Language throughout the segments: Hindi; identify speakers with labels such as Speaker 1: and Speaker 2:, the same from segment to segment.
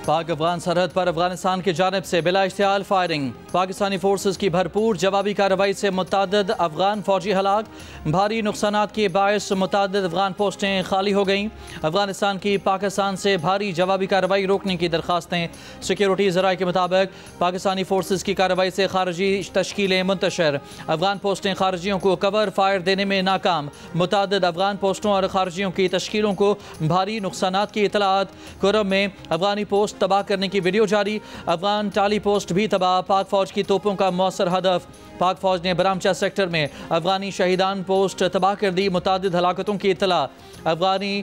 Speaker 1: पाक अफगान सरहद पर अफगानिस्तान की जानिब से बिला इश्तियाल फायरिंग। पाकिस्तानी फोर्सेस की भरपूर जवाबी कार्रवाई से मुतअद्दिद अफगान फौजी हलाक। भारी नुकसानात के बायस मुतअद्दिद अफगान पोस्टें खाली हो गईं। अफगानिस्तान की पाकिस्तान से भारी जवाबी कार्रवाई रोकने की दरखास्तें। सिक्योरिटी ज़राए के मुताबिक पाकिस्तानी फोर्सेस की कार्रवाई से खारजी तश्कीलें मुंतशर। अफगान पोस्टें खारजियों को कवर फायर देने में नाकाम। मुतअद्दिद अफगान पोस्टों और खारजियों की तश्कीलों को भारी नुकसानात की इतलात। कुरम में अफगानी पोस्ट तबाह करने की वीडियो जारी। अफगान टाली पोस्ट भी तबाह। पाक फौज की तोपों का मौसर हदफ। पाक फौज ने बरामचा सेक्टर में अफगानी शहीदान पोस्ट तबाह कर दी। मुतादिद हलाकतों की इतला। अफगानी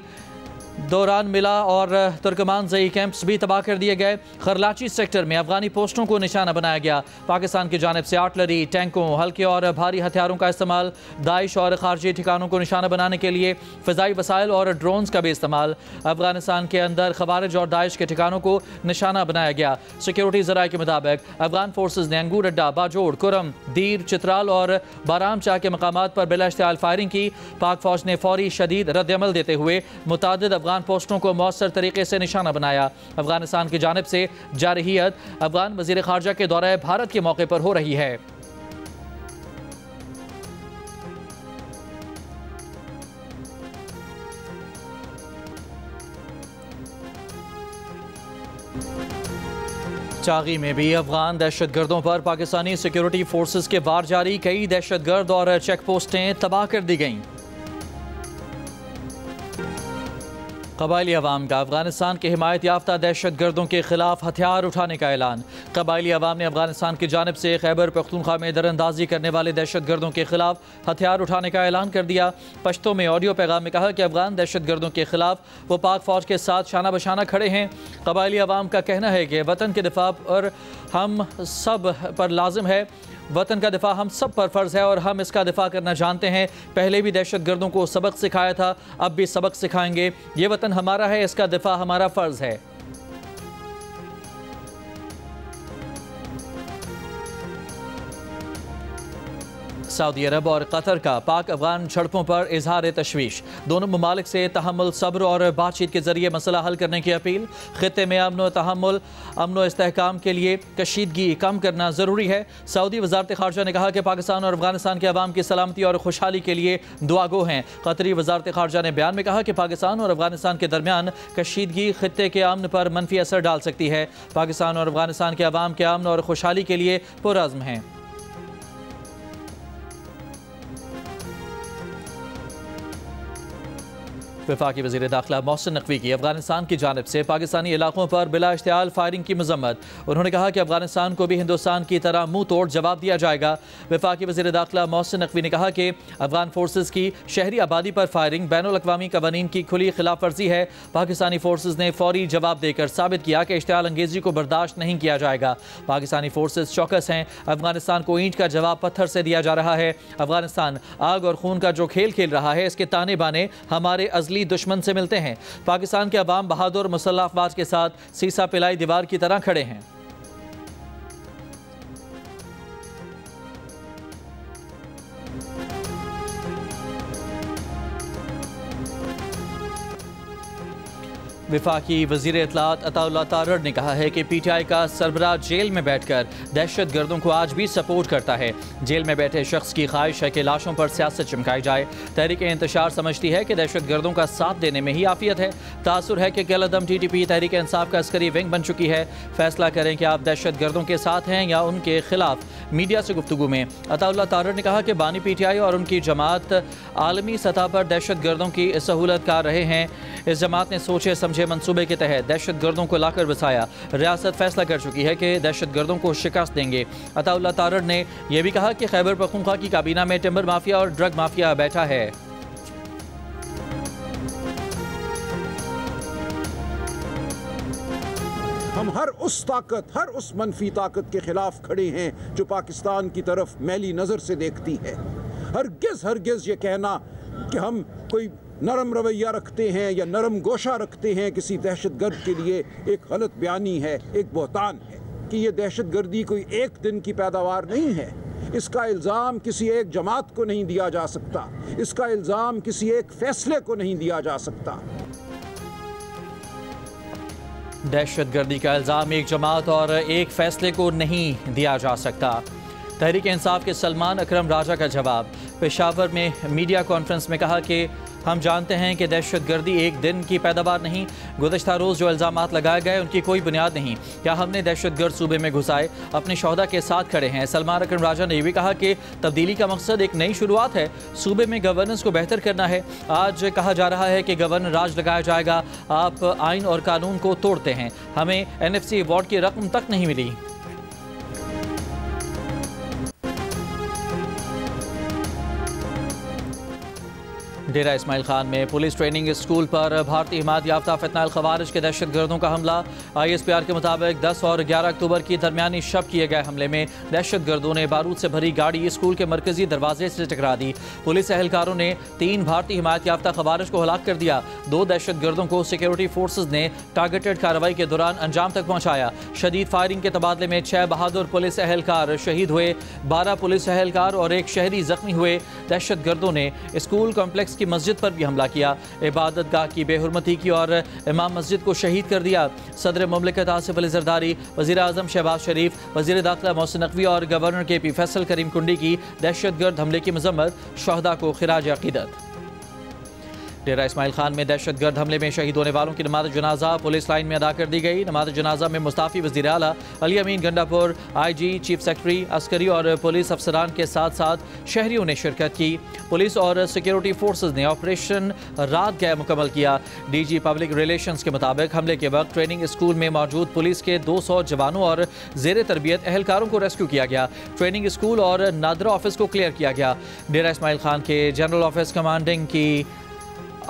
Speaker 1: दौरान मिला और तुर्कमान जई कैंप्स भी तबाह कर दिए गए। खरलाची सेक्टर में अफगानी पोस्टों को निशाना बनाया गया। पाकिस्तान की जानिब से आर्टिलरी, टैंकों, हल्के और भारी हथियारों का इस्तेमाल। दाइश और खारजी ठिकानों को निशाना बनाने के लिए फ़िज़ाई वसाइल और ड्रोन्स का भी इस्तेमाल। अफगानिस्तान के अंदर खवारिज और दाइश के ठिकानों को निशाना बनाया गया। सिक्योरिटी ज़राए के मुताबिक अफगान फोर्सेज ने अंगूर अड्डा, बाजोड़, कुरम, दीर, चित्राल और बारामचा के मकामात पर बिला इश्तियाल फायरिंग की। पाक फौज ने फौरी शदीद रद्द-ए-अमल देते हुए मुतअद्दिद अफगान पोस्टों को मौसर तरीके से निशाना बनाया। अफगानिस्तान की जानिब से जारहियत अफगान वज़ीर ख़ारजा के दौरे भारत के मौके पर हो रही है। चागी में भी अफगान दहशतगर्दों पर पाकिस्तानी सिक्योरिटी फोर्सेस के वार जारी। कई दहशतगर्द और चेक पोस्टें तबाह कर दी गईं। कबायली अवाम का अफगानिस्तान के हिमायत याफ्ता दहशतगर्दों के खिलाफ हथियार उठाने का ऐलान। कबायली अवाम ने अफगानिस्तान की जानिब से खैबर पख्तूनख्वा में दरअंदाजी करने वाले दहशतगर्दों के खिलाफ हथियार उठाने का ऐलान कर दिया। पश्तो में ऑडियो पैगाम में कहा कि अफगान दहशतगर्दों के खिलाफ वो पाक फौज के साथ शाना बशाना खड़े हैं। कबायली अवाम का कहना है कि वतन के दिफा पर हम सब पर लाजिम है। वतन का दिफा हम सब पर फ़र्ज़ है और हम इसका दिफा करना जानते हैं। पहले भी दहशतगर्दों को सबक सिखाया था, अब भी सबक सिखाएंगे। ये वतन हमारा है, इसका दिफा हमारा फ़र्ज़ है। सऊदी अरब और कतर का पाक अफगान झड़पों पर इजहार तशवीश। दोनों ममालिक से तहम्मुल, सब्र और बातचीत के जरिए मसला हल करने की अपील। खित्ते में अमन तहम्मुल, अमन इस्तेहकाम के लिए कशीदगी कम करना ज़रूरी है। सऊदी वज़ारत ख़ारजा ने कहा कि पाकिस्तान और अफगानिस्तान के अवाम की सलामती और खुशहाली के लिए दुआगो हैं। कतरी वज़ारत ख़ारजा ने बयान में कहा कि पाकिस्तान और अफगानिस्तान के दरमियान कशीदगी खित्ते के अमन पर मनफी असर डाल सकती है। पाकिस्तान और अफगानिस्तान के अवाम के अमन और खुशहाली के लिए पुरअज़्म हैं। वफाकी वज़ीर दाखिला मोहसिन नकवी की अफगानिस्तान की जानिब से पाकिस्तानी इलाकों पर बिला इश्तियाल फायरिंग की मजम्मत। उन्होंने कहा कि अफगानिस्तान को भी हिंदुस्तान की तरह मुंह तोड़ जवाब दिया जाएगा। वफाकी वज़ीर दाखिला मोहसिन नकवी ने कहा कि अफगान फोर्सेज की शहरी आबादी पर फायरिंग बैनुल-अक़वामी कवानीन की खुली खिलाफ वर्जी है। पाकिस्तानी फोर्सेज ने फौरी जवाब देकर साबित किया कि इश्तियाल अंगेजी को बर्दाश्त नहीं किया जाएगा। पाकिस्तानी फोर्सेज चौकस हैं। अफगानिस्तान को ईंट का जवाब पत्थर से दिया जा रहा है। अफगानिस्तान आग और खून का जो खेल खेल रहा है, इसके ताने बाने हमारे अज़ली दुश्मन से मिलते हैं। पाकिस्तान के अवाम बहादुर मुसल्लह अफवाज के साथ सीसा पिलाई दीवार की तरह खड़े हैं। वफाकी वज़ीर इत्तलात अताउल्लाह तारड़ ने कहा है कि PTI का सरबराह जेल में बैठकर दहशत गर्दों को आज भी सपोर्ट करता है। जेल में बैठे शख्स की ख्वाहिश है कि लाशों पर सियासत चमकाई जाए। तहरीक इंतशार समझती है कि दहशत गर्दों का साथ देने में ही आफियत है। तासुर है कि कलअदम TTP तहरीक इंसाफ का अस्करी विंग बन चुकी है। फैसला करें कि आप दहशत गर्दों के साथ हैं या उनके खिलाफ। मीडिया से गुफ्तगू में अताउल्लाह तारड़ ने कहा कि बानी PTI और उनकी जमात आलमी सतह पर दहशत गर्दों की सहूलत कर रहे हैं। इस जमात ने सोचे समझे मंसूबे के तहत दहशत गर्दों को लाकर बसाया। रियासत फैसला कर चुकी है कि दहशत गर्दों को शिकस्त देंगे। अताउल्लाह तारड़ ने यह भी कहा कि खैबर पख्तूनख्वा की काबीना में टिम्बर माफिया और ड्रग माफिया बैठा है।
Speaker 2: हम हर उस ताकत, हर उस मनफी ताकत के खिलाफ खड़े हैं जो पाकिस्तान की तरफ मैली नजर से देखती है। हरगिज़ ये कहना कि हम कोई नरम रवैया रखते हैं या नरम गोशा रखते हैं किसी दहशतगर्द के लिए एक गलत बयानी है, एक बहतान है कि ये दहशतगर्दी कोई एक दिन की पैदावार नहीं है। इसका इल्ज़ाम किसी एक जमात को नहीं दिया जा सकता, इसका इल्ज़ाम किसी एक फैसले को नहीं दिया जा सकता।
Speaker 1: दहशतगर्दी का इल्ज़ाम एक जमात और एक फैसले को नहीं दिया जा सकता। तहरीक इंसाफ के सलमान अकरम राजा का जवाब। पेशावर में मीडिया कॉन्फ्रेंस में कहा कि हम जानते हैं कि दहशतगर्दी एक दिन की पैदावार नहीं, गुज़श्ता रोज़ जो इल्ज़ामात लगाए गए उनकी कोई बुनियाद नहीं। क्या हमने दहशतगर्द सूबे में घुसाए? अपने शोहदा के साथ खड़े हैं। सलमान अकरम राजा ने भी कहा कि तब्दीली का मकसद एक नई शुरुआत है, सूबे में गवर्नेंस को बेहतर करना है। आज कहा जा रहा है कि गवर्नर राज लगाया जाएगा, आप आइन और कानून को तोड़ते हैं। हमें NFC अवार्ड की रकम तक नहीं मिली। डेरा इस्माइल खान में पुलिस ट्रेनिंग स्कूल पर भारतीय हिमायत याफ्ता फितनाल खवारिज के दहशतगर्दों का हमला। ISPR के मुताबिक 10 और 11 अक्टूबर की दरमियानी शब किए गए हमले में दहशतगर्दों ने बारूद से भरी गाड़ी स्कूल के मरकजी दरवाजे से टकरा दी। पुलिस एहलकारों ने 3 भारतीय हिमायत याफ्ता खवारिज को हलाक कर दिया। 2 दहशतगर्दों को सिक्योरिटी फोर्सेज ने टारगेटेड कार्रवाई के दौरान अंजाम तक पहुंचाया। शदीद फायरिंग के तबादले में 6 बहादुर पुलिस एहलकार शहीद हुए, 12 पुलिस एहलकार और 1 शहरी जख्मी हुए। दहशतगर्दों ने स्कूल कॉम्प्लेक्स की मस्जिद पर भी हमला किया, इबादत गाह की बेहुरमती की और इमाम मस्जिद को शहीद कर दिया। सदर मुमलिकत आसिफ अली जरदारी, वज़ीर आज़म शहबाज शरीफ, वज़ीर दाखिला मोहसिन नकवी और गवर्नर KP फैसल करीम कुंडी की दहशतगर्द हमले की मजम्मत, शहदा को खिराज अक़ीदत। डेरा इस्माइल खान में दहशतगर्द हमले में शहीद होने वालों की नमाज जनाजा पुलिस लाइन में अदा कर दी गई। नमाज जनाजा में मुस्ताफ़ी वज़ीर आला Ali Amin Gandapur, IG, chief secretary, Askari और पुलिस अफसरान के साथ साथ शहरियों ने शिरकत की। पुलिस और सिक्योरिटी फोर्सेज ने ऑपरेशन रात गए मुकम्मल किया। DG पब्लिक रिलेशंस के मुताबिक हमले के वक्त ट्रेनिंग स्कूल में मौजूद पुलिस के 200 जवानों और ज़ेर तरबियत एहलकारों को रेस्क्यू किया गया। ट्रेनिंग स्कूल और नादरा ऑफिस को क्लियर किया गया। डेरा इस्माइल खान के जनरल ऑफिस कमांडिंग की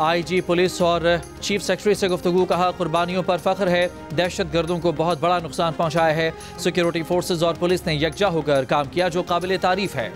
Speaker 1: IG पुलिस और चीफ सेक्रेटरी से गुफ्तगू। कहा, कुर्बानियों पर फ़ख्र है, दहशतगर्दों को बहुत बड़ा नुकसान पहुंचाया है। सिक्योरिटी फोर्सेज और पुलिस ने यकजा होकर काम किया जो काबिल तारीफ है।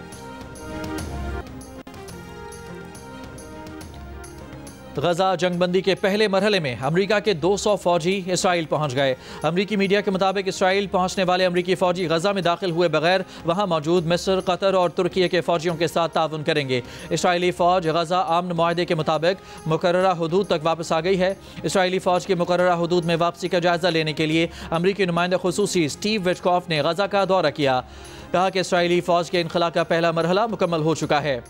Speaker 1: गजा जंगबंदी के पहले मरहले में अमरीका के 200 फौजी इसराइल पहुंच गए। अमरीकी मीडिया के मुताबिक इसराइल पहुंचने वाले अमरीकी फौजी गजा में दाखिल हुए बगैर वहां मौजूद मिस्र, कतर और तुर्की के फौजियों के साथ ताउन करेंगे। इसराइली फौज गजा आमन मुआहदे के मुताबिक मुकर्ररा हुदूद तक वापस आ गई है। इसराइली फौज के मुकर्ररा हुदूद में वापसी का जायजा लेने के लिए अमरीकी नुमाइंदा खुसूसी स्टीव विटकॉफ ने गजा का दौरा किया। कहा कि इसराइली फौज के इनखला का पहला मरहला मुकम्मल हो चुका है।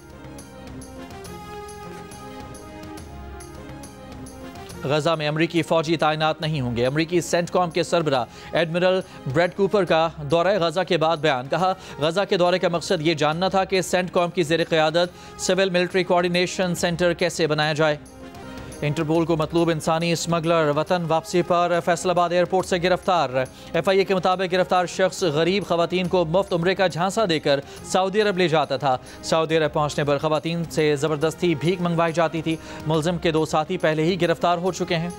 Speaker 1: गजा में अमरीकी फौजी तैनात नहीं होंगे। अमरीकी सेंटकॉम के सरबरा एडमिरल ब्रैड कूपर का दौरा गजा के बाद बयान। कहा, गजा के दौरे का मकसद ये जानना था कि सेंटकॉम की ज़ेर क़यादत सिविल मिलिट्री कोऑर्डिनेशन सेंटर कैसे बनाया जाए। इंटरपोल को मतलूब इंसानी स्मगलर वतन वापसी पर फैसलाबाद एयरपोर्ट से गिरफ्तार। FIA के मुताबिक गिरफ्तार शख्स गरीब खवातीन को मुफ्त उम्रे का झांसा देकर सऊदी अरब ले जाता था। सऊदी अरब पहुंचने पर खवातीन से ज़बरदस्ती भीख मंगवाई जाती थी। मुलजिम के 2 साथी पहले ही गिरफ्तार हो चुके हैं।